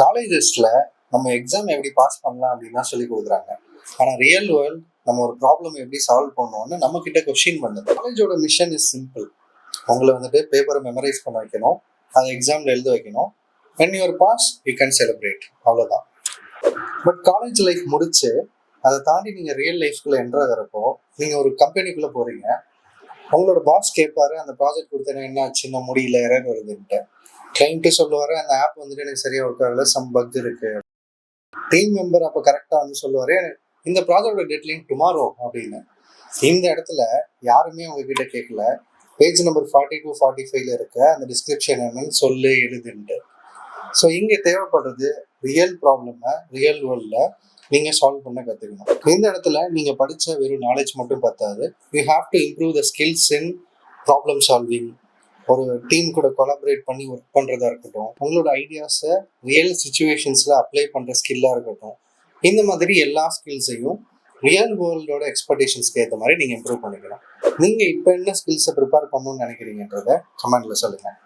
காலேஜஸ்ல நம்ம எக்ஸாம் எப்படி பாஸ் பண்ணலாம் அப்படின்னு சொல்லி கொடுக்குறாங்க. ஆனா ரியல் வேர்ல்ட் நம்ம ஒரு ப்ராப்ளம் எப்படி சால்வ் பண்ணணும்னு நம்ம கிட்ட கொஸ்டின் பண்ணுது. காலேஜோட மிஷன் இஸ் சிம்பிள். உங்களை வந்துட்டு பேப்பரை மெமரைஸ் பண்ண வைக்கணும், அதை எக்ஸாம்ல எழுத வைக்கணும். when you are pass you can celebrate, அவ்வளவுதான். பட் காலேஜ் லைஃப் முடிச்சு அதை தாண்டி நீங்க ரியல் லைஃப்குள்ள என்ட்ரு ஆகிறப்போ நீங்க ஒரு கம்பெனிக்குள்ள போறீங்க. உங்களோட பாஸ் கேட்பாரு, அந்த ப்ராஜெக்ட் கொடுத்தேன்னா என்ன ஆச்சு, இன்னும் முடியல, எரர் வருதுன்ட்டு. கிளைண்ட்டு சொல்லுவாரு, அந்த ஆப் வந்துட்டு எனக்கு சரியா ஒர்க் ஆகல, சம் பக் இருக்கு. டீம் மெம்பர் அப்போ கரெக்டாக வந்து சொல்லுவாரு, இந்த ப்ராஜெக்டோட டெட்லைன் டுமாரோ அப்படின்னு. இந்த இடத்துல யாருமே உங்ககிட்ட கேட்கல, பேஜ் நம்பர் 42-45 இருக்க அந்த டிஸ்கிரிப்ஷன் என்னன்னு சொல்லு, எழுதுன்ட்டு. ஸோ இங்கே தேவைப்படுறது ரியல் ப்ராப்ளமை ரியல் வேர்ல்டில் நீங்கள் சால்வ் பண்ண கற்றுக்கணும். இந்த இடத்துல நீங்கள் படித்த வெறும் நாலேஜ் மட்டும் பத்தாது. You have to improve the skills in problem solving. ஒரு டீம் கூட கொலாபரேட் பண்ணி ஒர்க் பண்ணுறதா இருக்கட்டும், உங்களோட ஐடியாஸை ரியல் சுச்சுவேஷன்ஸில் அப்ளை பண்ணுற ஸ்கில்லாக இருக்கட்டும், இந்த மாதிரி எல்லா ஸ்கில்ஸையும் ரியல் வேர்ல்டோட எக்ஸ்பெக்டேஷன்ஸ்க்கு ஏற்ற மாதிரி நீங்கள் இம்ப்ரூவ் பண்ணிக்கலாம். நீங்கள் இப்போ என்ன ஸ்கில்ஸை ப்ரிப்பேர் பண்ணணும்னு நினைக்கிறீங்கன்றத கமெண்ட்டில் சொல்லுங்கள்.